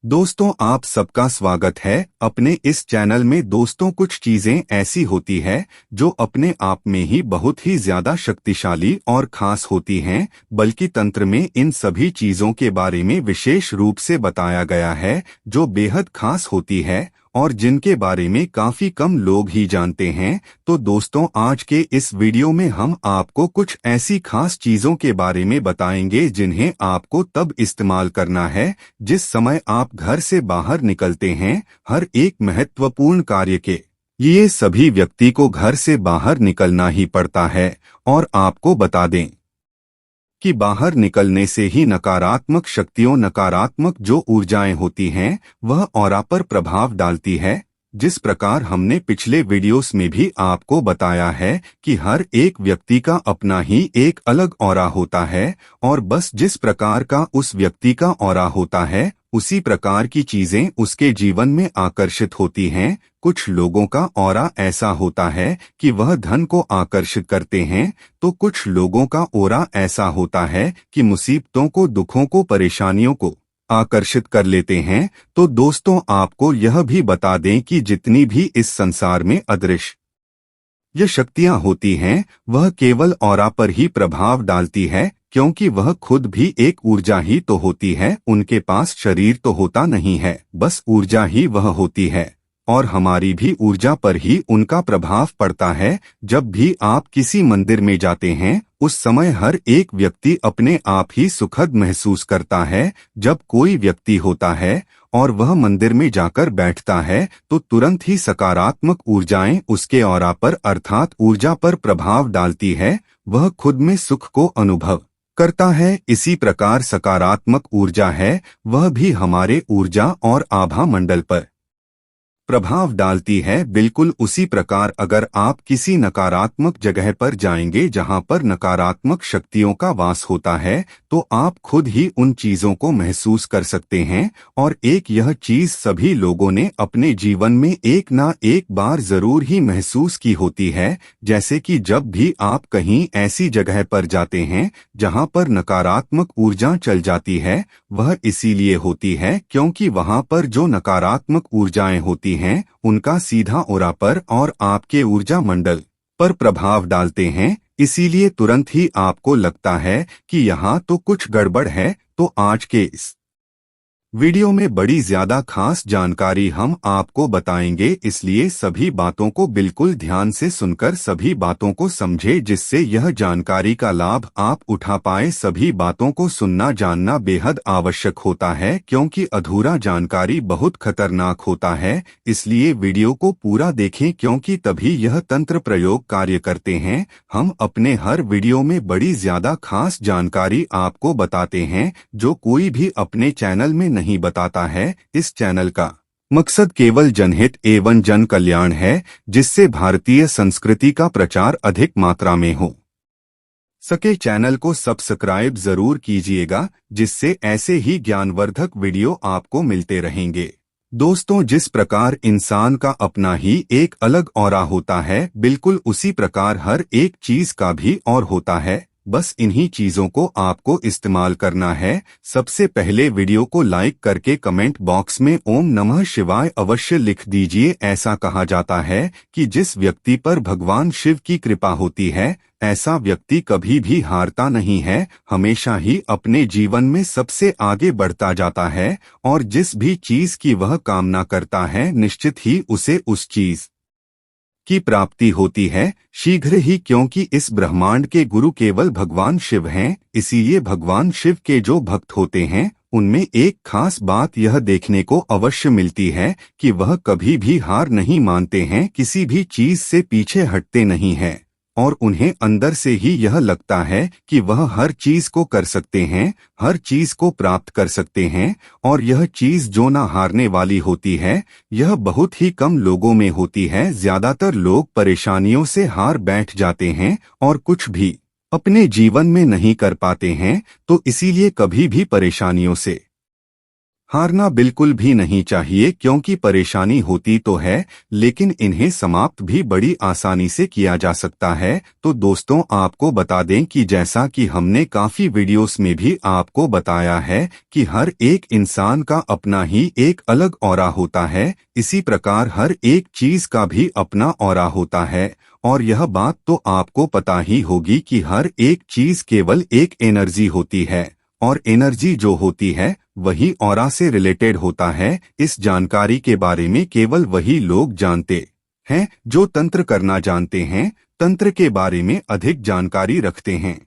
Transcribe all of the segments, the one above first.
दोस्तों, आप सबका स्वागत है अपने इस चैनल में। दोस्तों, कुछ चीजें ऐसी होती है जो अपने आप में ही बहुत ही ज्यादा शक्तिशाली और खास होती हैं, बल्कि तंत्र में इन सभी चीजों के बारे में विशेष रूप से बताया गया है जो बेहद खास होती है और जिनके बारे में काफी कम लोग ही जानते हैं। तो दोस्तों, आज के इस वीडियो में हम आपको कुछ ऐसी खास चीजों के बारे में बताएंगे जिन्हें आपको तब इस्तेमाल करना है जिस समय आप घर से बाहर निकलते हैं। हर एक महत्वपूर्ण कार्य के लिए सभी व्यक्ति को घर से बाहर निकलना ही पड़ता है, और आपको बता दें कि बाहर निकलने से ही नकारात्मक शक्तियों, नकारात्मक जो ऊर्जाएं होती हैं, वह ऑरा पर प्रभाव डालती है। जिस प्रकार हमने पिछले वीडियोस में भी आपको बताया है कि हर एक व्यक्ति का अपना ही एक अलग ऑरा होता है, और बस जिस प्रकार का उस व्यक्ति का ऑरा होता है उसी प्रकार की चीजें उसके जीवन में आकर्षित होती हैं। कुछ लोगों का ऑरा ऐसा होता है कि वह धन को आकर्षित करते हैं, तो कुछ लोगों का ऑरा ऐसा होता है कि मुसीबतों को, दुखों को, परेशानियों को आकर्षित कर लेते हैं। तो दोस्तों, आपको यह भी बता दें कि जितनी भी इस संसार में अदृश्य ये शक्तियां होती हैं, वह केवल ऑरा पर ही प्रभाव डालती है, क्योंकि वह खुद भी एक ऊर्जा ही तो होती है। उनके पास शरीर तो होता नहीं है, बस ऊर्जा ही वह होती है, और हमारी भी ऊर्जा पर ही उनका प्रभाव पड़ता है। जब भी आप किसी मंदिर में जाते हैं, उस समय हर एक व्यक्ति अपने आप ही सुखद महसूस करता है। जब कोई व्यक्ति होता है और वह मंदिर में जाकर बैठता है, तो तुरंत ही सकारात्मक ऊर्जाएं उसके ऑरा पर, अर्थात ऊर्जा पर प्रभाव डालती है। वह खुद में सुख को अनुभव करता है। इसी प्रकार सकारात्मक ऊर्जा है, वह भी हमारे ऊर्जा और आभा मंडल पर प्रभाव डालती है। बिल्कुल उसी प्रकार अगर आप किसी नकारात्मक जगह पर जाएंगे जहां पर नकारात्मक शक्तियों का वास होता है, तो आप खुद ही उन चीजों को महसूस कर सकते हैं। और एक यह चीज सभी लोगों ने अपने जीवन में एक ना एक बार जरूर ही महसूस की होती है, जैसे कि जब भी आप कहीं ऐसी जगह पर जाते हैं जहां पर नकारात्मक ऊर्जा चल जाती है, वह इसीलिए होती है क्योंकि वहां पर जो नकारात्मक ऊर्जाएं होती हैं उनका सीधा ऑरा पर और आपके ऊर्जा मंडल पर प्रभाव डालते हैं। इसीलिए तुरंत ही आपको लगता है कि यहाँ तो कुछ गड़बड़ है। तो आज के इस वीडियो में बड़ी ज्यादा खास जानकारी हम आपको बताएंगे, इसलिए सभी बातों को बिल्कुल ध्यान से सुनकर सभी बातों को समझे, जिससे यह जानकारी का लाभ आप उठा पाए। सभी बातों को सुनना जानना बेहद आवश्यक होता है, क्योंकि अधूरा जानकारी बहुत खतरनाक होता है। इसलिए वीडियो को पूरा देखें, क्योंकि तभी यह तंत्र प्रयोग कार्य करते हैं। हम अपने हर वीडियो में बड़ी ज्यादा खास जानकारी आपको बताते हैं जो कोई भी अपने चैनल में नहीं बताता है। इस चैनल का मकसद केवल जनहित एवं जन कल्याण है, जिससे भारतीय संस्कृति का प्रचार अधिक मात्रा में हो सके। चैनल को सब्सक्राइब जरूर कीजिएगा, जिससे ऐसे ही ज्ञानवर्धक वीडियो आपको मिलते रहेंगे। दोस्तों, जिस प्रकार इंसान का अपना ही एक अलग ऑरा होता है, बिल्कुल उसी प्रकार हर एक चीज का भी और होता है। बस इन्हीं चीजों को आपको इस्तेमाल करना है। सबसे पहले वीडियो को लाइक करके कमेंट बॉक्स में ओम नमः शिवाय अवश्य लिख दीजिए। ऐसा कहा जाता है कि जिस व्यक्ति पर भगवान शिव की कृपा होती है, ऐसा व्यक्ति कभी भी हारता नहीं है, हमेशा ही अपने जीवन में सबसे आगे बढ़ता जाता है, और जिस भी चीज की वह कामना करता है, निश्चित ही उसे उस चीज की प्राप्ति होती है शीघ्र ही, क्योंकि इस ब्रह्मांड के गुरु केवल भगवान शिव हैं। इसीलिए भगवान शिव के जो भक्त होते हैं उनमें एक खास बात यह देखने को अवश्य मिलती है कि वह कभी भी हार नहीं मानते हैं, किसी भी चीज से पीछे हटते नहीं हैं, और उन्हें अंदर से ही यह लगता है कि वह हर चीज को कर सकते हैं, हर चीज को प्राप्त कर सकते हैं। और यह चीज जो ना हारने वाली होती है, यह बहुत ही कम लोगों में होती है। ज्यादातर लोग परेशानियों से हार बैठ जाते हैं और कुछ भी अपने जीवन में नहीं कर पाते हैं, तो इसीलिए कभी भी परेशानियों से हारना बिल्कुल भी नहीं चाहिए, क्योंकि परेशानी होती तो है, लेकिन इन्हें समाप्त भी बड़ी आसानी से किया जा सकता है। तो दोस्तों, आपको बता दें कि जैसा कि हमने काफी वीडियोस में भी आपको बताया है कि हर एक इंसान का अपना ही एक अलग ऑरा होता है, इसी प्रकार हर एक चीज का भी अपना ऑरा होता है। और यह बात तो आपको पता ही होगी कि हर एक चीज केवल एक एनर्जी होती है, और एनर्जी जो होती है वही ऑरा से रिलेटेड होता है। इस जानकारी के बारे में केवल वही लोग जानते हैं जो तंत्र करना जानते हैं, तंत्र के बारे में अधिक जानकारी रखते हैं।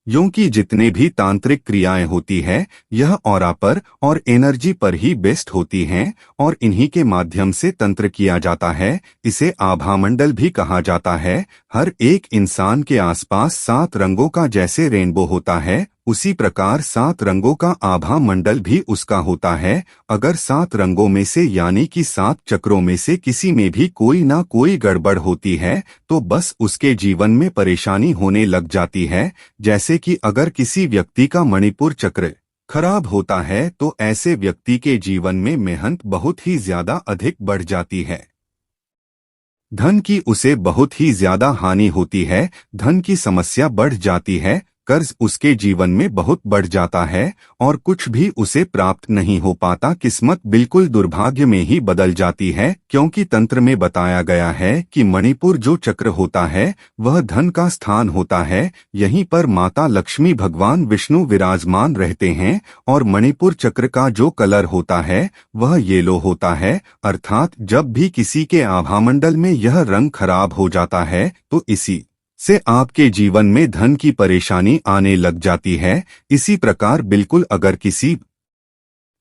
यूं कि जितने भी तांत्रिक क्रियाएं होती है यह ऑरा पर और एनर्जी पर ही बेस्ड होती हैं, और इन्हीं के माध्यम से तंत्र किया जाता है। इसे आभामंडल भी कहा जाता है। हर एक इंसान के आसपास 7 रंगों का जैसे रेनबो होता है, उसी प्रकार 7 रंगों का आभा मंडल भी उसका होता है। अगर 7 रंगों में से यानी कि 7 चक्रों में से किसी में भी कोई ना कोई गड़बड़ होती है तो बस उसके जीवन में परेशानी होने लग जाती है। जैसे कि अगर किसी व्यक्ति का मणिपुर चक्र खराब होता है तो ऐसे व्यक्ति के जीवन में मेहनत बहुत ही ज्यादा अधिक बढ़ जाती है, धन की उसे बहुत ही ज्यादा हानि होती है, धन की समस्या बढ़ जाती है, कर्ज उसके जीवन में बहुत बढ़ जाता है और कुछ भी उसे प्राप्त नहीं हो पाता। किस्मत बिल्कुल दुर्भाग्य में ही बदल जाती है, क्योंकि तंत्र में बताया गया है कि मणिपुर जो चक्र होता है वह धन का स्थान होता है। यहीं पर माता लक्ष्मी भगवान विष्णु विराजमान रहते हैं, और मणिपुर चक्र का जो कलर होता है वह येलो होता है। अर्थात जब भी किसी के आभामंडल में यह रंग खराब हो जाता है तो इसी से आपके जीवन में धन की परेशानी आने लग जाती है। इसी प्रकार बिल्कुल अगर किसी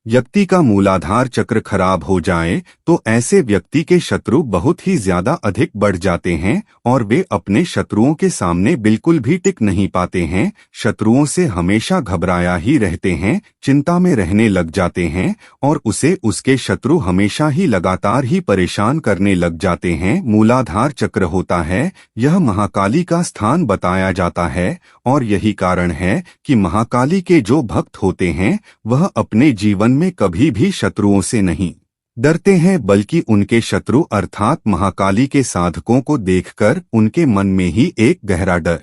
व्यक्ति का मूलाधार चक्र खराब हो जाए तो ऐसे व्यक्ति के शत्रु बहुत ही ज्यादा अधिक बढ़ जाते हैं, और वे अपने शत्रुओं के सामने बिल्कुल भी टिक नहीं पाते हैं। शत्रुओं से हमेशा घबराया ही रहते हैं, चिंता में रहने लग जाते हैं, और उसे उसके शत्रु हमेशा ही लगातार ही परेशान करने लग जाते हैं। मूलाधार चक्र होता है, यह महाकाली का स्थान बताया जाता है, और यही कारण है कि महाकाली के जो भक्त होते हैं वह अपने जीवन में कभी भी शत्रुओं से नहीं डरते हैं, बल्कि उनके शत्रु अर्थात महाकाली के साधकों को देखकर उनके मन में ही एक गहरा डर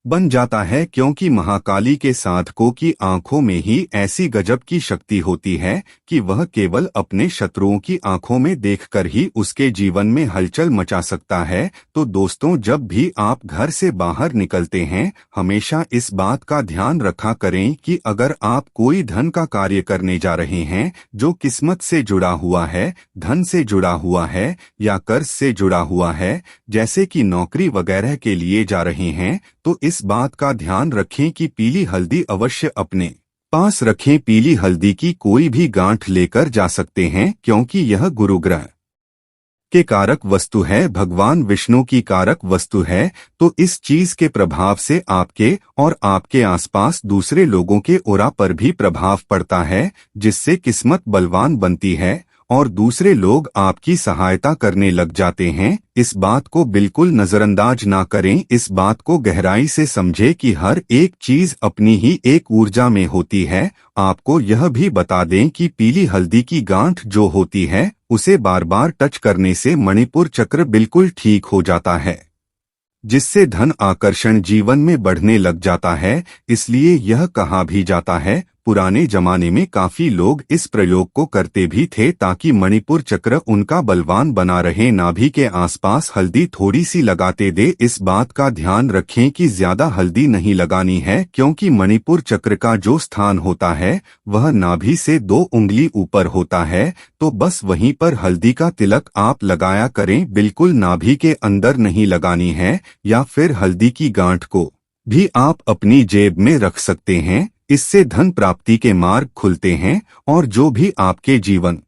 बन जाता है, क्योंकि महाकाली के साधकों की आंखों में ही ऐसी गजब की शक्ति होती है कि वह केवल अपने शत्रुओं की आंखों में देखकर ही उसके जीवन में हलचल मचा सकता है। तो दोस्तों, जब भी आप घर से बाहर निकलते हैं हमेशा इस बात का ध्यान रखा करें कि अगर आप कोई धन का कार्य करने जा रहे हैं जो किस्मत से जुड़ा हुआ है, धन से जुड़ा हुआ है या कर्ज से जुड़ा हुआ है, जैसे कि नौकरी वगैरह के लिए जा रहे हैं, तो इस बात का ध्यान रखें कि पीली हल्दी अवश्य अपने पास रखें। पीली हल्दी की कोई भी गांठ लेकर जा सकते हैं, क्योंकि यह गुरु ग्रह के कारक वस्तु है, भगवान विष्णु की कारक वस्तु है। तो इस चीज के प्रभाव से आपके और आपके आसपास दूसरे लोगों के ओरा पर भी प्रभाव पड़ता है, जिससे किस्मत बलवान बनती है और दूसरे लोग आपकी सहायता करने लग जाते हैं। इस बात को बिल्कुल नजरअंदाज ना करें, इस बात को गहराई से समझे कि हर एक चीज अपनी ही एक ऊर्जा में होती है। आपको यह भी बता दें कि पीली हल्दी की गांठ जो होती है उसे बार बार टच करने से मणिपुर चक्र बिल्कुल ठीक हो जाता है, जिससे धन आकर्षण जीवन में बढ़ने लग जाता है। इसलिए यह कहा भी जाता है, पुराने जमाने में काफी लोग इस प्रयोग को करते भी थे ताकि मणिपुर चक्र उनका बलवान बना रहे। नाभि के आसपास हल्दी थोड़ी सी लगाते दे। इस बात का ध्यान रखें कि ज्यादा हल्दी नहीं लगानी है, क्योंकि मणिपुर चक्र का जो स्थान होता है वह नाभि से 2 उंगली ऊपर होता है, तो बस वहीं पर हल्दी का तिलक आप लगाया करें, बिल्कुल नाभि के अंदर नहीं लगानी है। या फिर हल्दी की गांठ को भी आप अपनी जेब में रख सकते हैं, इससे धन प्राप्ति के मार्ग खुलते हैं और जो भी आपके जीवन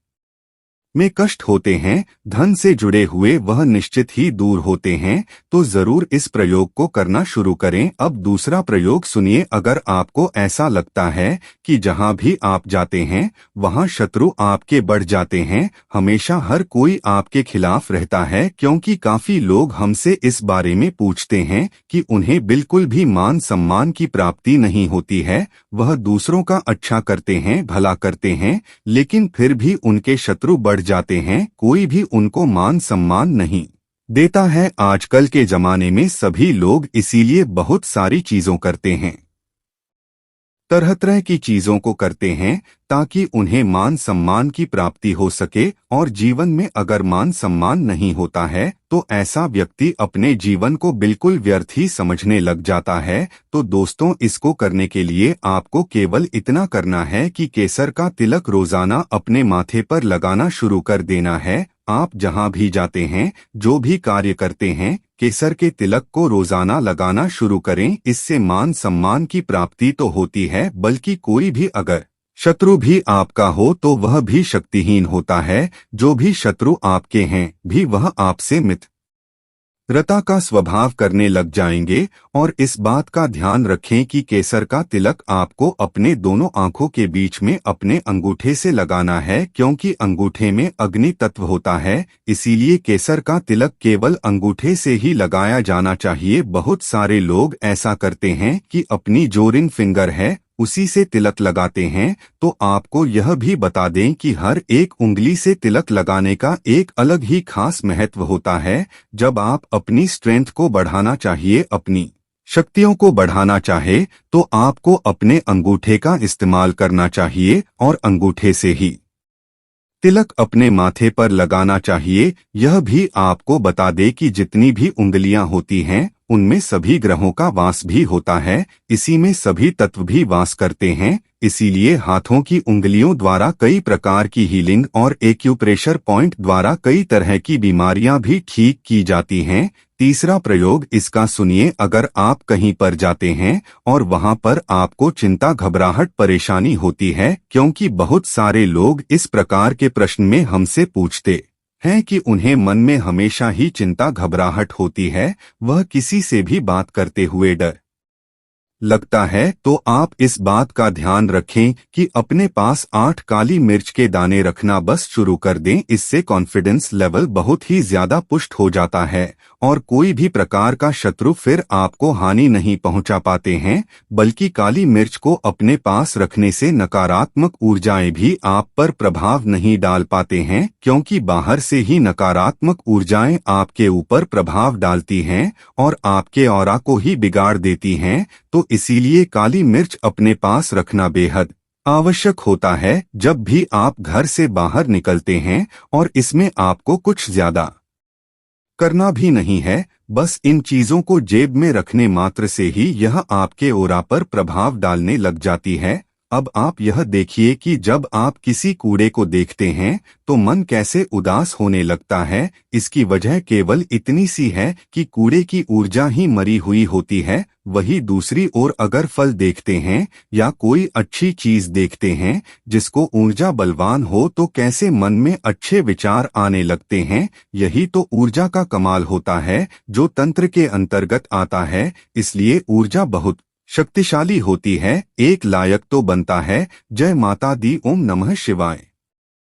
में कष्ट होते हैं, धन से जुड़े हुए वह निश्चित ही दूर होते हैं। तो जरूर इस प्रयोग को करना शुरू करें। अब दूसरा प्रयोग सुनिए। अगर आपको ऐसा लगता है कि जहां भी आप जाते हैं वहां शत्रु आपके बढ़ जाते हैं, हमेशा हर कोई आपके खिलाफ रहता है, क्योंकि काफी लोग हमसे इस बारे में पूछते हैं कि उन्हें बिल्कुल भी मान सम्मान की प्राप्ति नहीं होती है। वह दूसरों का अच्छा करते हैं, भला करते हैं, लेकिन फिर भी उनके शत्रु बढ़ जाते हैं, कोई भी उनको मान सम्मान नहीं देता है। आजकल के जमाने में सभी लोग इसीलिए बहुत सारी चीजों करते हैं, तरह तरह की चीजों को करते हैं ताकि उन्हें मान सम्मान की प्राप्ति हो सके। और जीवन में अगर मान सम्मान नहीं होता है तो ऐसा व्यक्ति अपने जीवन को बिल्कुल व्यर्थ ही समझने लग जाता है। तो दोस्तों, इसको करने के लिए आपको केवल इतना करना है कि केसर का तिलक रोजाना अपने माथे पर लगाना शुरू कर देना है। आप जहां भी जाते हैं, जो भी कार्य करते हैं, केसर के तिलक को रोजाना लगाना शुरू करें। इससे मान सम्मान की प्राप्ति तो होती है, बल्कि कोई भी अगर शत्रु भी आपका हो तो वह भी शक्तिहीन होता है। जो भी शत्रु आपके हैं भी वह आपसे मित्रता का स्वभाव करने लग जाएंगे। और इस बात का ध्यान रखें कि केसर का तिलक आपको अपने दोनों आंखों के बीच में अपने अंगूठे से लगाना है, क्योंकि अंगूठे में अग्नि तत्व होता है। इसीलिए केसर का तिलक केवल अंगूठे से ही लगाया जाना चाहिए। बहुत सारे लोग ऐसा करते हैं कि अपनी जो रिंग फिंगर है उसी से तिलक लगाते हैं। तो आपको यह भी बता दें कि हर एक उंगली से तिलक लगाने का एक अलग ही खास महत्व होता है। जब आप अपनी स्ट्रेंथ को बढ़ाना चाहिए, अपनी शक्तियों को बढ़ाना चाहे, तो आपको अपने अंगूठे का इस्तेमाल करना चाहिए और अंगूठे से ही तिलक अपने माथे पर लगाना चाहिए। यह भी आपको बता दे कि जितनी भी उंगलियां होती हैं उनमें सभी ग्रहों का वास भी होता है, इसी में सभी तत्व भी वास करते हैं। इसीलिए हाथों की उंगलियों द्वारा कई प्रकार की हीलिंग और एक्यूप्रेशर पॉइंट द्वारा कई तरह की बीमारियां भी ठीक की जाती हैं। तीसरा प्रयोग इसका सुनिए। अगर आप कहीं पर जाते हैं और वहां पर आपको चिंता, घबराहट, परेशानी होती है, क्योंकि बहुत सारे लोग इस प्रकार के प्रश्न में हमसे पूछते हैं कि उन्हें मन में हमेशा ही चिंता, घबराहट होती है, वह किसी से भी बात करते हुए डर लगता है, तो आप इस बात का ध्यान रखें कि अपने पास 8 काली मिर्च के दाने रखना बस शुरू कर दें। इससे कॉन्फिडेंस लेवल बहुत ही ज्यादा पुष्ट हो जाता है और कोई भी प्रकार का शत्रु फिर आपको हानि नहीं पहुंचा पाते हैं। बल्कि काली मिर्च को अपने पास रखने से नकारात्मक ऊर्जाएं भी आप पर प्रभाव नहीं डाल पाते हैं, क्योंकि बाहर से ही नकारात्मक ऊर्जाएं आपके ऊपर प्रभाव डालती हैं और आपके ऑरा को ही बिगाड़ देती हैं। तो इसीलिए काली मिर्च अपने पास रखना बेहद आवश्यक होता है जब भी आप घर से बाहर निकलते हैं। और इसमें आपको कुछ ज्यादा करना भी नहीं है, बस इन चीजों को जेब में रखने मात्र से ही यह आपके ऑरा पर प्रभाव डालने लग जाती है। अब आप यह देखिए कि जब आप किसी कूड़े को देखते हैं तो मन कैसे उदास होने लगता है। इसकी वजह केवल इतनी सी है कि कूड़े की ऊर्जा ही मरी हुई होती है। वही दूसरी ओर अगर फल देखते हैं या कोई अच्छी चीज देखते हैं जिसको ऊर्जा बलवान हो, तो कैसे मन में अच्छे विचार आने लगते हैं। यही तो ऊर्जा का कमाल होता है जो तंत्र के अंतर्गत आता है। इसलिए ऊर्जा बहुत शक्तिशाली होती है, एक लायक तो बनता है। जय माता दी। ओम नमः शिवाय।